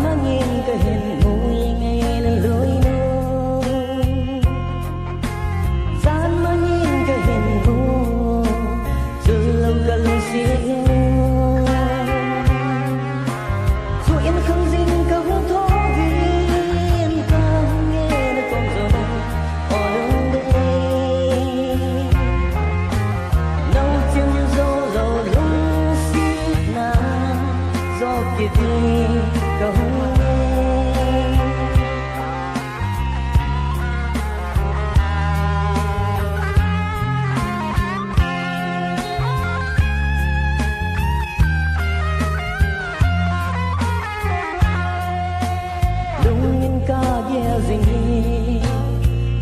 mà nhìn cái hình mùi ngày lên lối nô gian mà nhìn cái hình mùi từ lâu gần xiên rồi em không dính câu thô viên ta nghe nó còn rồi ở đâu đây nấu chân dâu dầu lung xiết na do kia đi câu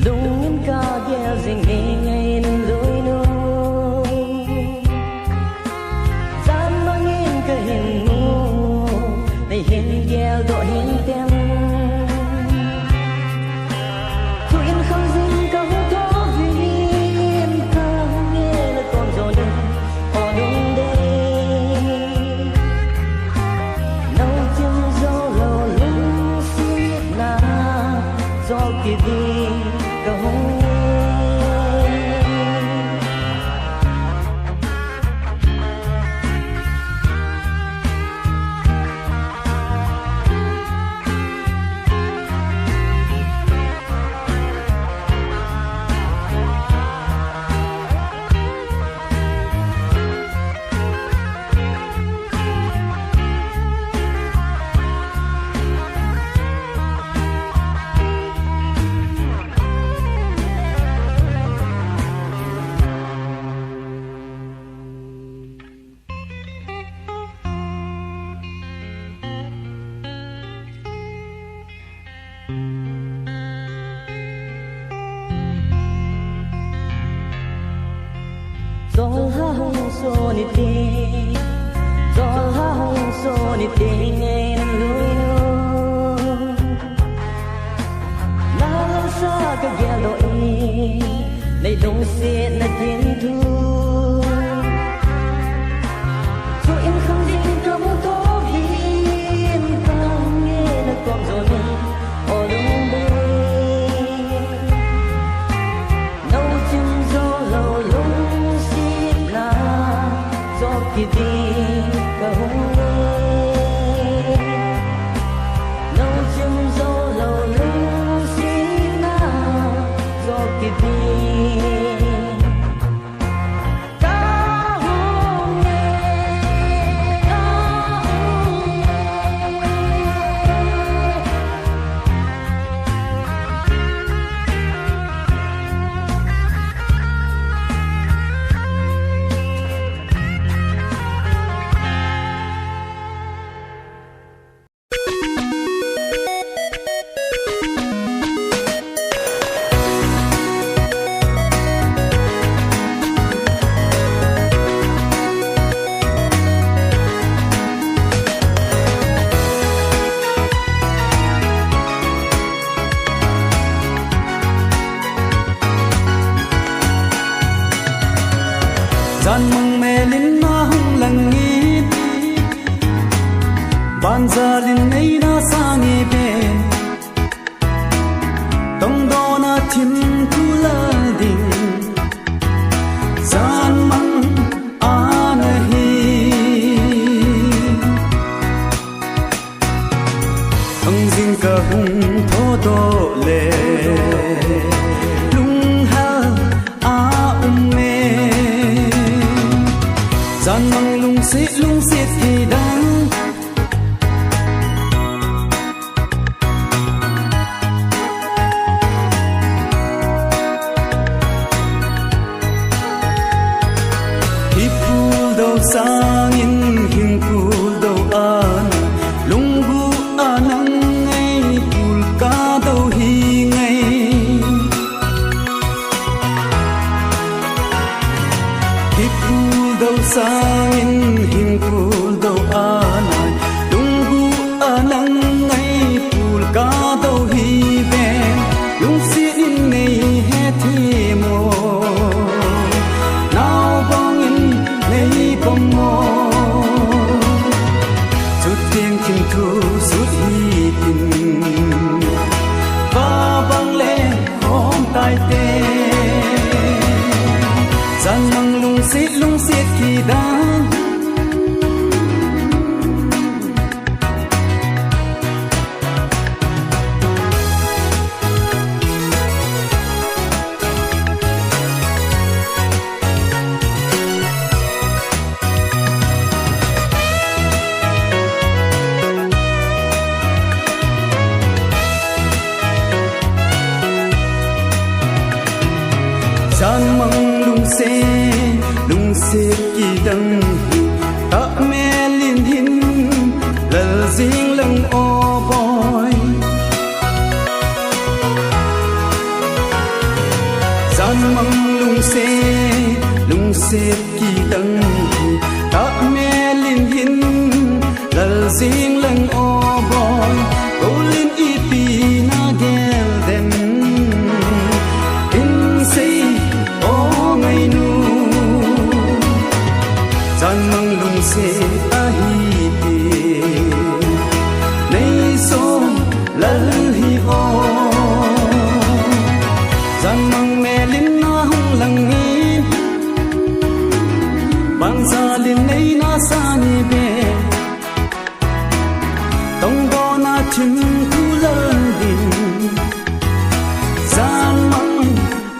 lungin ka gel zing ngay nung lối nô gian mangin ka hin mo nay hin gel do hin tem thu in không dinh ka ho to viên ka nghe là con gió đêm ở đông đây nấu chân gió lầu lung xiết na do kia đi câu Zol ha hong so ni ti Zol ha hong so ni ti ngay nang lối nô Na lang sa ka gelo i nay dong xiết na thiên thu cho em không dinh câu tố viên ta nghe là con rồi ở đông đây nấu chân gió lầu lung xiết na do kia đi câu nấu chân gió lầu lung xiết na do kia đi Gian mong mê linh na hung lần nghi ban giờ linh ấy na sang nghi bên tông đô na thiên thu lơ đình gian mong an hi ông dinh cơ hung thô tô lệ gian mang lung xiết thì đắng hi phul đâu sang in hình phul đâu an lung gu anang ngay phul ca đâu hi ngay gian măng lung xe kỳ đăng ta mẹ liên hin lờ riêng lăng ô bòi gian măng lung xe kỳ đăng ta mẹ liên hin lờ riêng lăng ô bòi cô liên y pi na gel dem in say ô ngày nu gian măng lung xe a hi pi nay so lal hi o gian măng mẹ linh na hung lăng ngin bang sa linh nay na sa ni be tông bo na chim thu lớn đình gian măng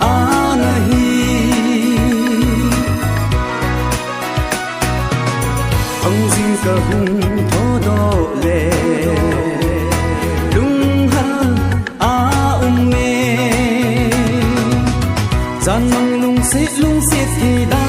a na hi ông dinh ca hung thô đô lệ lung ha a mê gian măng lung xít thì đang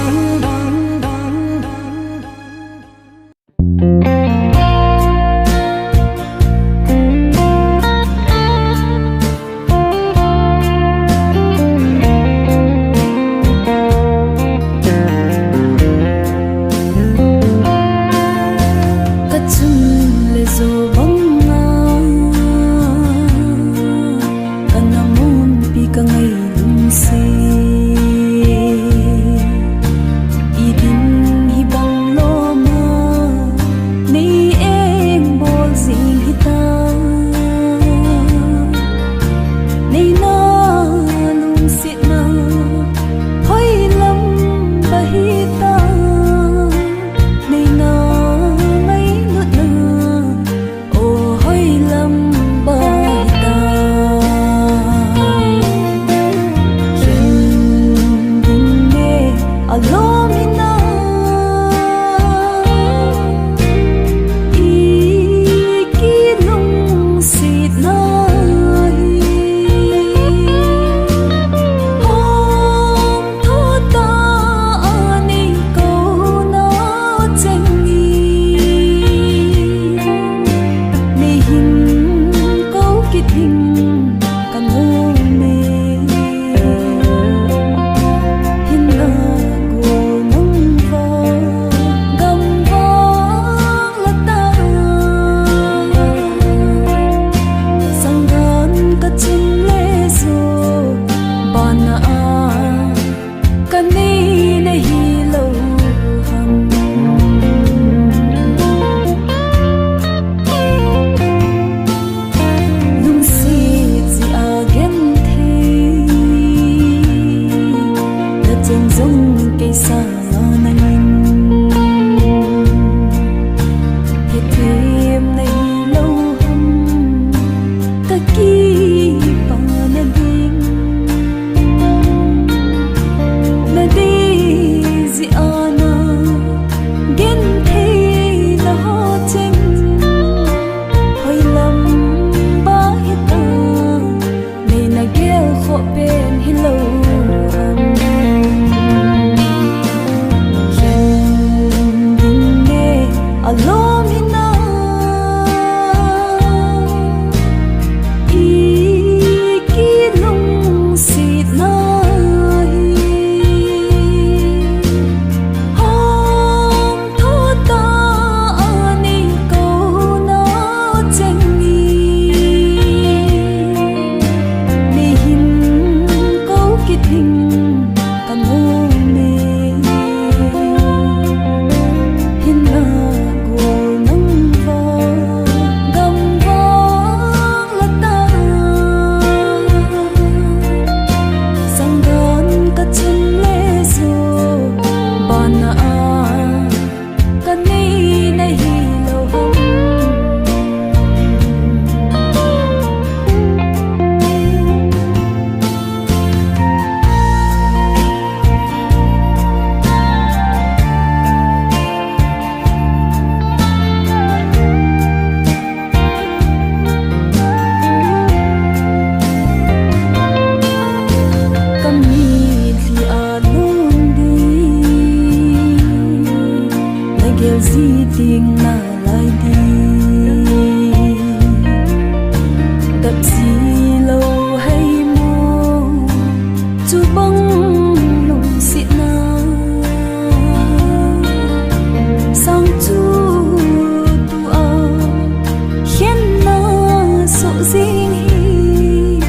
riêng hi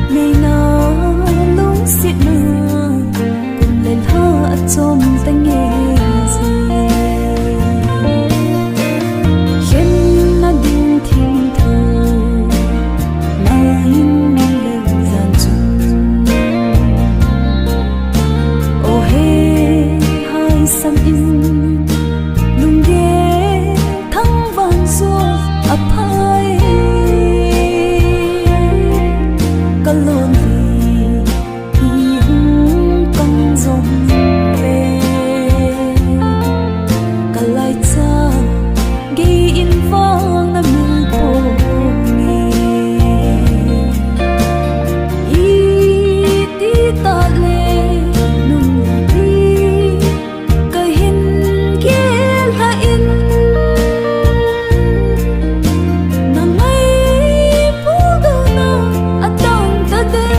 ngày nào lung xiết mưa cùng lên thơ chôm tay nghe gì khiến nó đinh thiên thơ na in lên gian chung ô hê hai sam in lung ghé thăng vang xua ấp hai cả lộn vì hung căng rồng về cả lại cha ghi in vang na mưu bộ nghề y tí ta lệ nung đi cái hình kia là in na ngay phú đâu na ở trong ta đến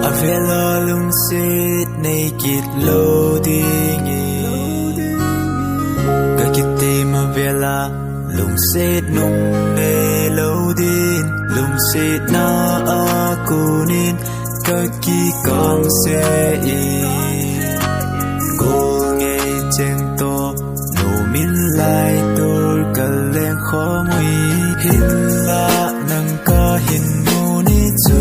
Avela lung sit naked loading Ka kitim avela lung sit nung ne loading lung sit na akunin ka ki kong se ko nge cheng to no min lai tor ka leng kho mui hin la nang ka hin nu ni chu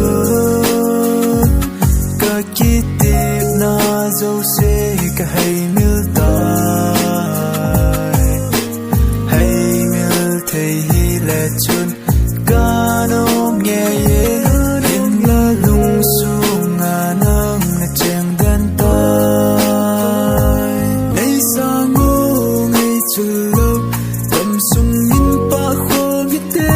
ki tiếp na dấu xe cả hay mil tai hay mil thấy hi lệ chun ca nôm nghe ye in la lung sung ngà nâng chèn đan tai nay sa ngô ngày chul lâu tâm sung in pa khô biết tê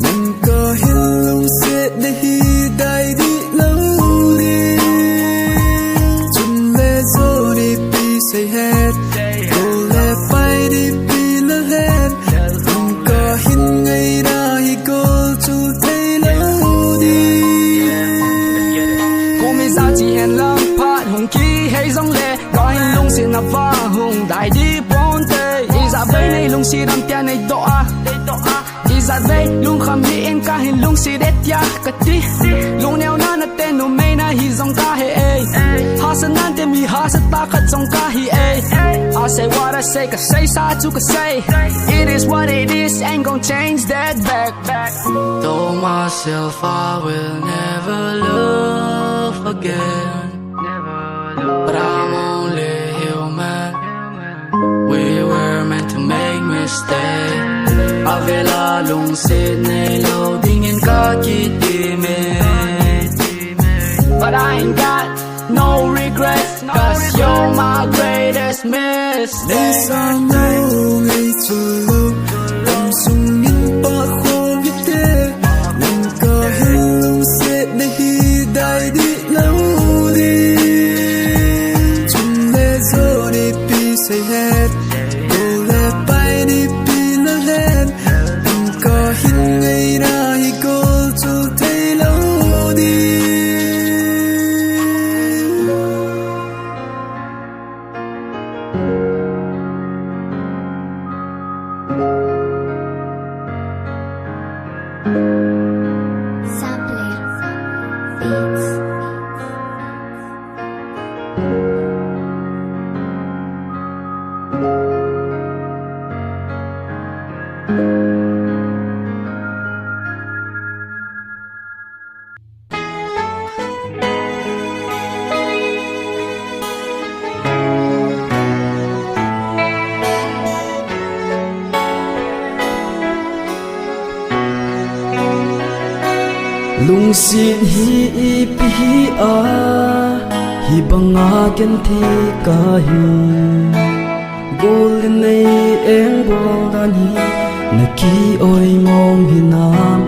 nâng ca hin lung xe để hi dai đi lâu say hết cô lẽ bay đi pi lỡ hết không có hin ngày đã hi cô chú thấy lâu đi cô mi ra chỉ hẹn lắm phát hùng khí hay giống lệ có hình lung xin nạp va hùng đại đi bốn tê ý ra bây này lung xì đâm tia này độ à ý ra đây lung khăm đi em ca hình lung xì đét ya cất đi lung neo na nát tên nụ mây na hi giống ca hệ ha sơn nan tên mi ha sơn ta cất giống ca hi I say what I say, cause say sa to cause say it is what it is, ain't gon' change that back. Told myself I will never love again, but I'm only human. We were meant to make mistakes. Avela lung sit nay lâu ding in ka but I ain't got no regrets, cause you're my greatest mistake. Nay sa ngô ngày chul lâu tâm sung in pa khô biết tê nâng ca hin lung sit để hi dai đi lâu đi chun lê zo đi pi say hết cô lê bay đi pi lỡ hết nâng ca hin ngày ra hi cô chú thấy lâu đi. lung sin hi pi hi a hi banga ken thi ka hi Gulin nay em bol đani na ki oi ngom hinam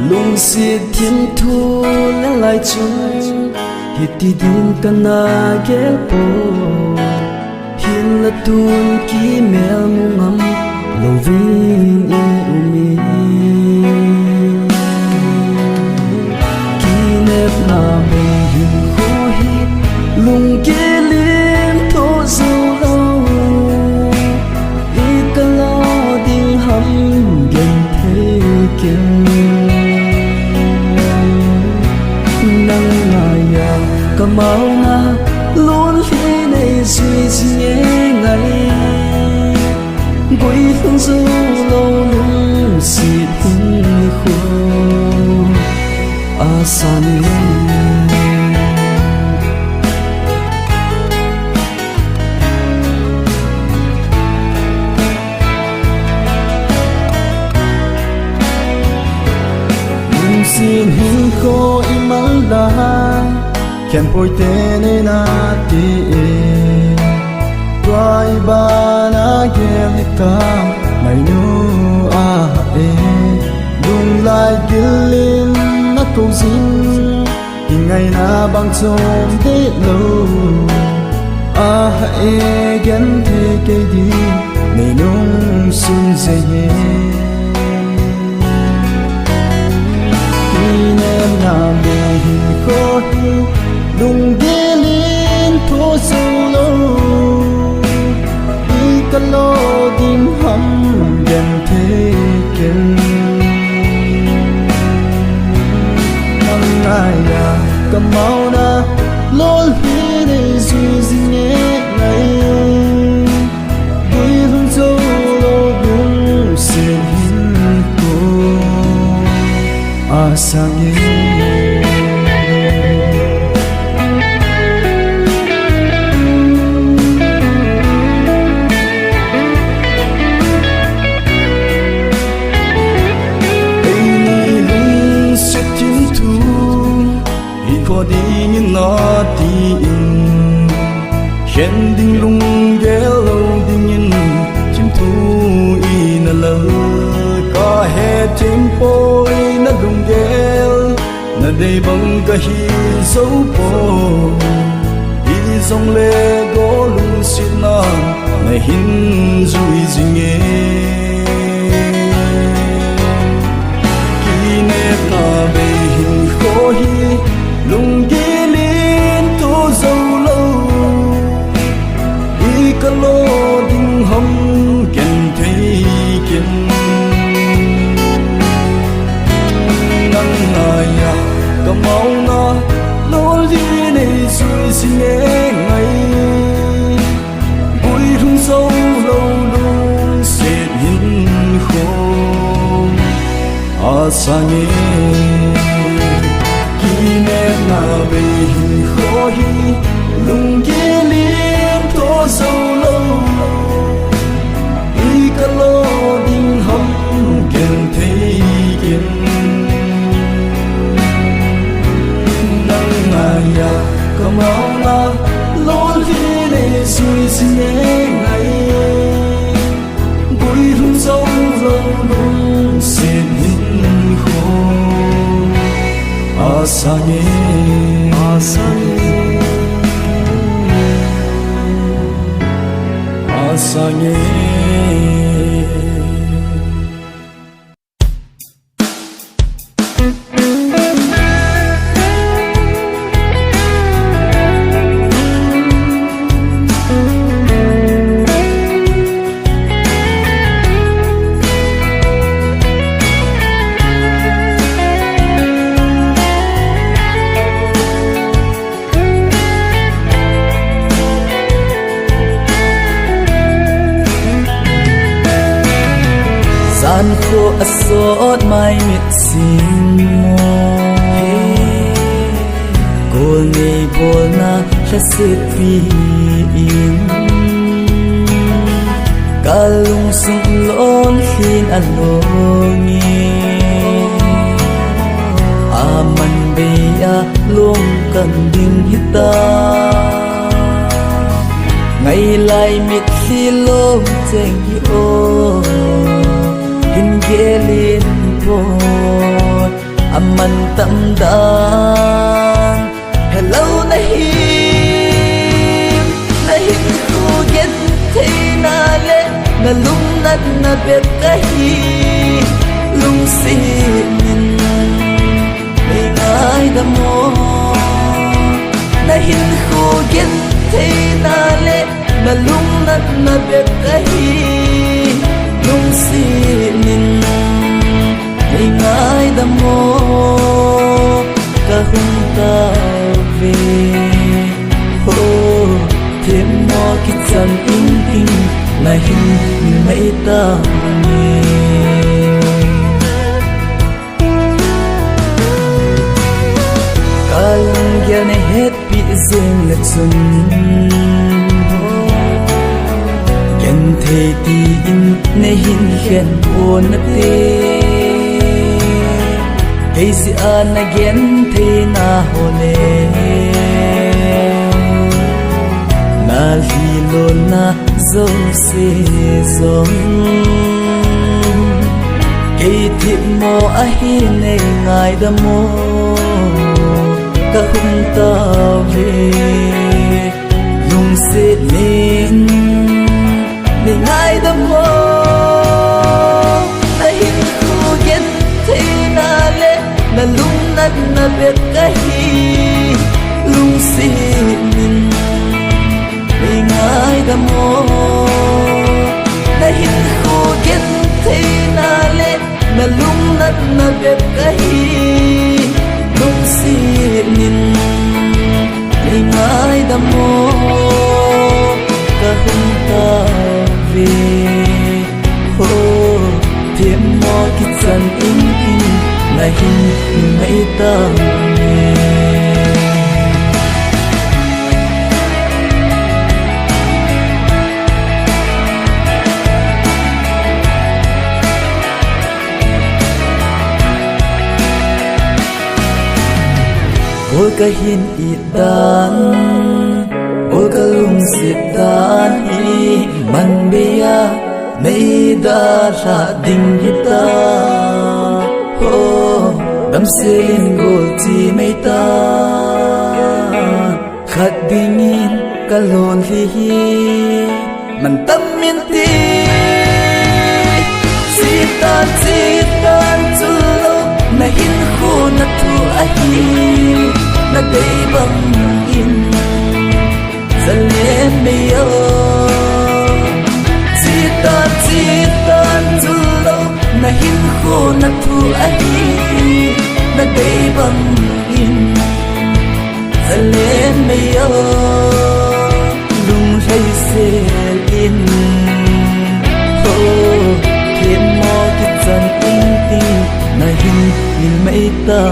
lung si thiên thu lên lại chung hiti din kana gel po hin la tun ki mel mungam lovin in umi ki nep na beng hin ho hi lung ke lim tho zo lo i ka lo ding ham gen the ken nang na ya ka mau na luôn khi này suy suy nghe ngày quay phương du lâu lung xịt hương khô asan xin hin ko imalda kem poite ne na ti quay ba na gelita mai nu a e lung lai gilin na ko zin ngày na bang chom de lo a e gen te ke di ne nung sun ze ye na me hi ko hi lung gelin tho solo i ka lo dim ham gen the ken nang aya ka mau na lol hi ne zui zin ne nai bui hung solo lung sin hin ko asang khen ding lung gelo ding in chim thu in a lo ka he tempo in a lung gel na dei bang ka hi so po i song le go lung sin na na hin zui jing e ki ne ka be hin ko hi lung gelin to zo lo ka lo ding hom ken thei ken nang na ya ka mau na lo li nei sui si nghe ngai bui thung sâu lo lung se hin kho a sa nghe ki ne na be hin kho hi lung ge li to so lo i ka lo ding hom ken thei ken nang na ya ka mau na lo li ne sui si ne ngai bui hung so lo lung sin hin kho asa nghe sang gian khô asot mai mit sin mo cô ngây bol na sa sipi in kalung sung lon hin alongi aman beya lung kan ding hita ngày lại mịt khi lô chênh hi ô hin ghé liên bột aman tâm đang hello na him khu ghét thế na lệ na lung nát na bet cái lung si min ngày ngày đam mô na hin khu ghét thế na lệ na lung nát na bet cái lung si min ngày ngày đam mô cả hung ta về oh thêm mò kít chân in in na hin min mấy ta nghe kalang gyan het pi zeng na chun gyan thei ti in na hin khen o na te hey si an again thei na hole na hilo na zo se zong hey thip mo a hi nei ngai da mo ka hum ta ve lung se nen nei ngai da mo na hin khu yen thei na le na lung nat na bet ka hi lung se nen ngày ngày đam mô na hin khu ghét thế na lệ na lung nát na bet cái lung si min ngày ngày đam mô cả hung ta về oh thêm mò kít chân in in na hin mấy ta nghe ôi cái hin ít đan ôi cái lung xịt đan hi man bia mấy đã ra đình hít ta oh đam xin gol chi mấy ta khát đình in cái lon hi man tâm miên ti xịt đan chu na hin khu na thu a hi na day bang in dần lên bây giờ chỉ tan du lâu na hin khô na thu ai na day bang in dần lên bây giờ lung say sel in oh thêm mò kít chân in tin na hin min mấy ta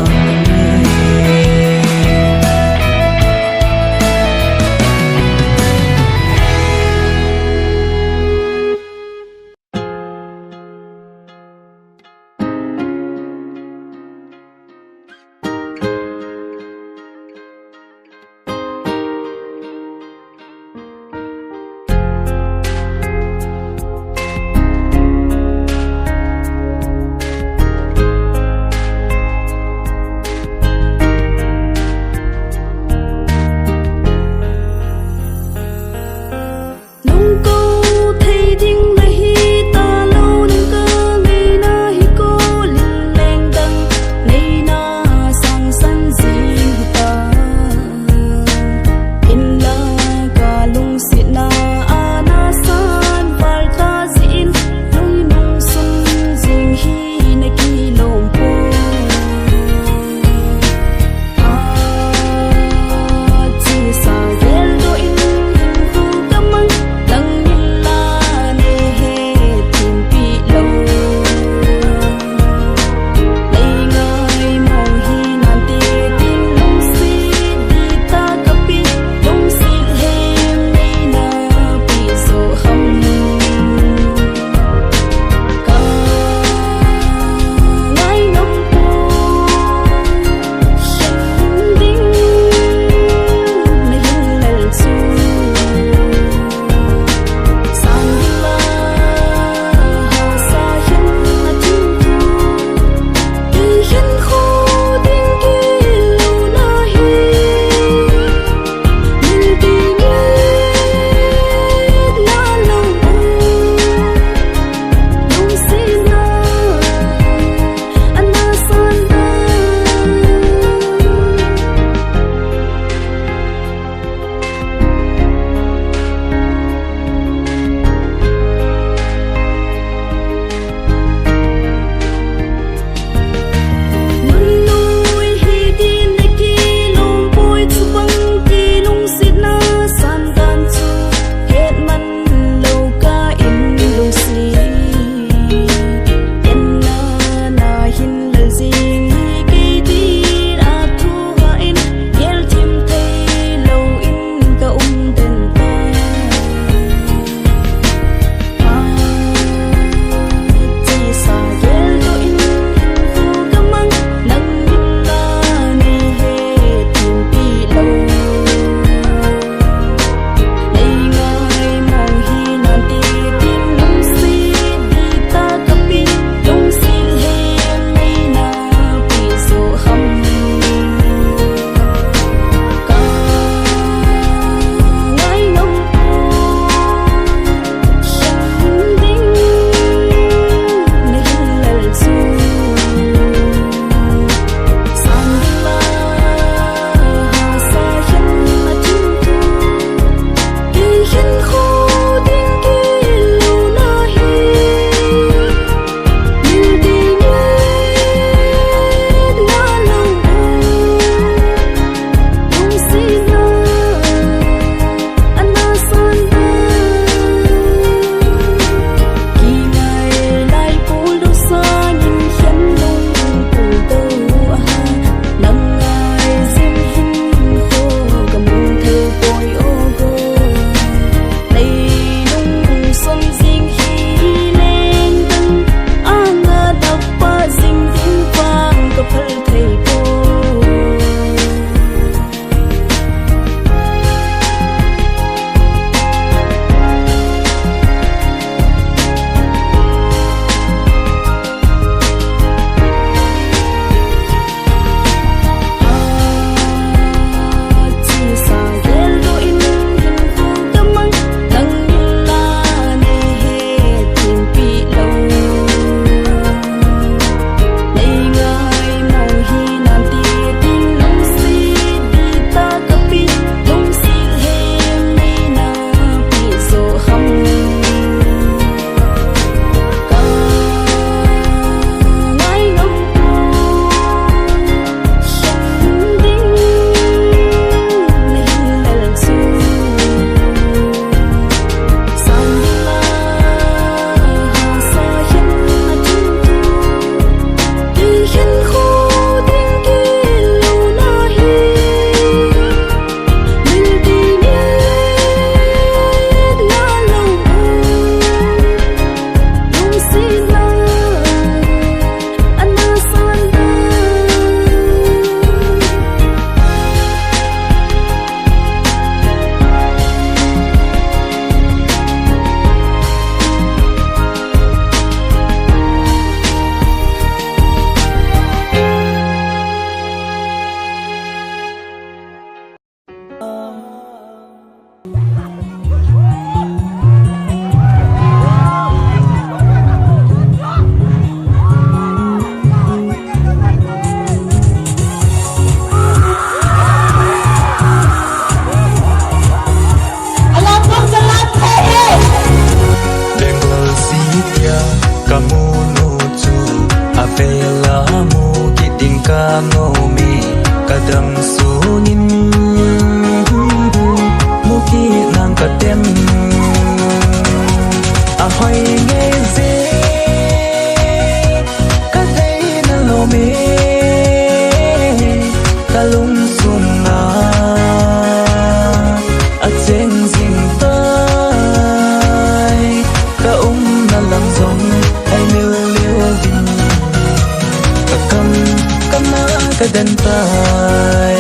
đan tai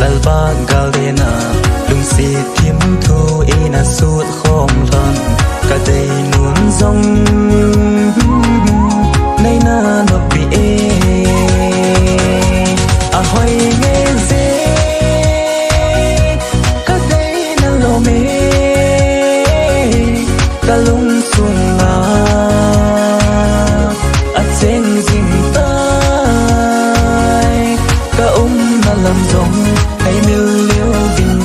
lalba galena lung si thiêm thu ina suốt khom lon cả đầy nuôn rong nay na nó bị à hoài nghe dễ cả đầy na lo mê cả lung sung na à trên dinh tai cả na làm rong hay miêu liêu bình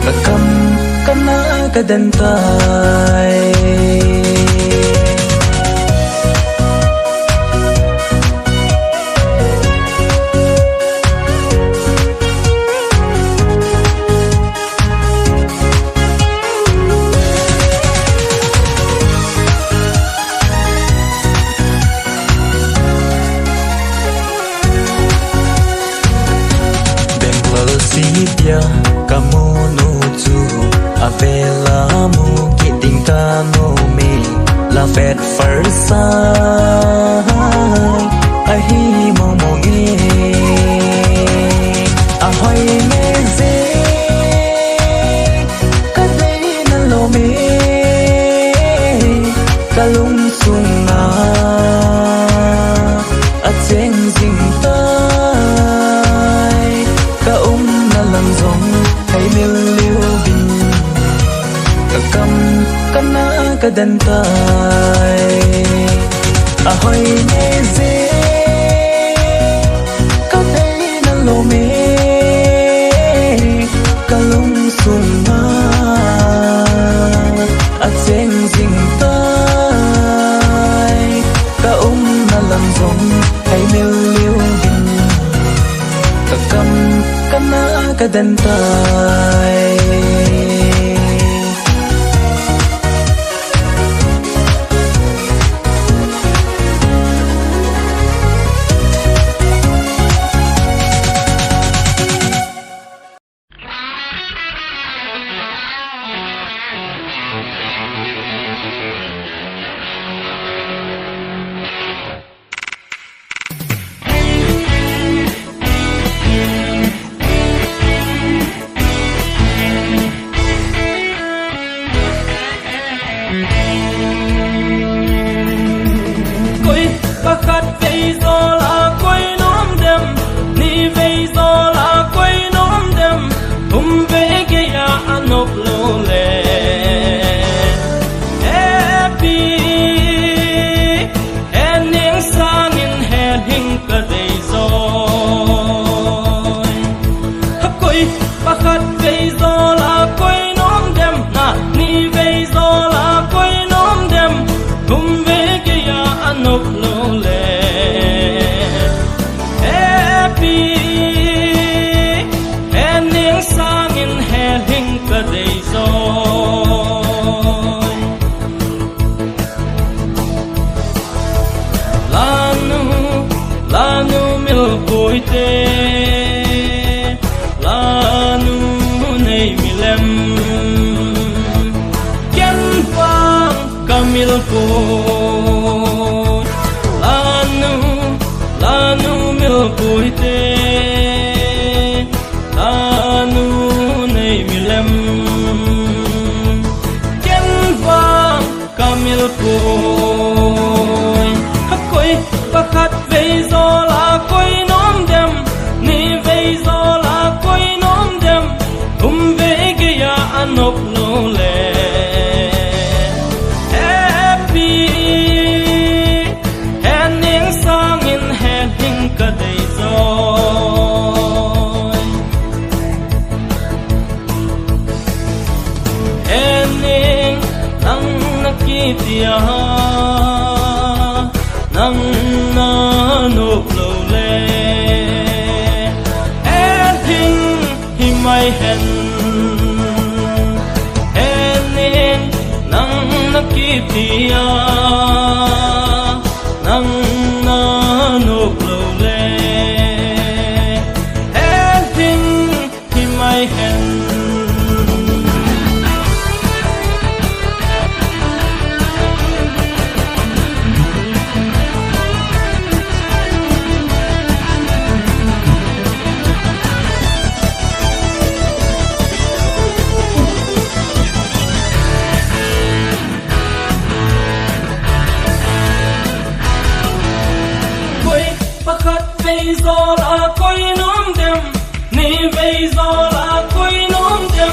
cả cầm cả na cả đan tai Sipia kamu nuju avela mu kiting kano me la vet farsa ahi momo e ahoy meze kadai na lo me kalung sunga a cheng jing ta làm giống hay miêu liêu bình cả cầm cả na cả đan tai à hoài nghe dễ cả đây na lo mê cả lung sung ma à cheng jing tai cả na làm giống hay miêu liêu bình cả cầm cả na cả đan tai nang na nộp lâu lệ em vây gió là quay nóm đêm ni vây gió là quay nóm đêm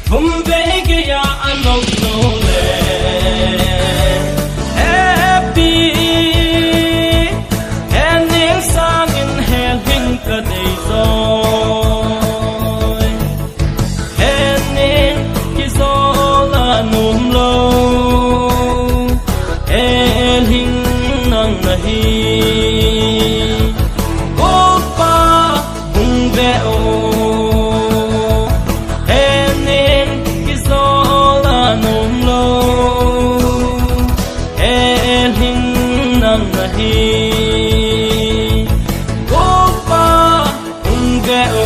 hôm về kia anh nộp nô lệ happy ending sang in hell hình cả đầy rồi ending kia gió là nôm lâu el hình nang nahi opa hung veo enin kizola num lo el hin nang nahi opa hung veo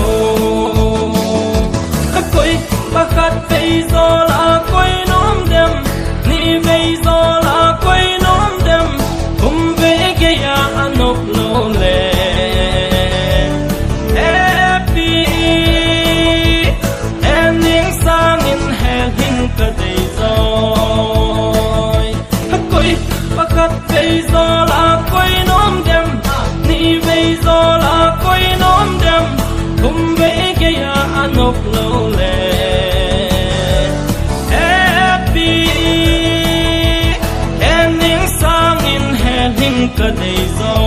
koi bakat vei zola koi nom dem ni vei zola koi nom dem hum ve ke ya anop lo le happy ending sang in hell hin ka dei zoi koi bakat vei zola koi nom dem ni vei zola koi nom dem hum ve ke ya anop lo le happy ending sang in hell hin ka dei zoi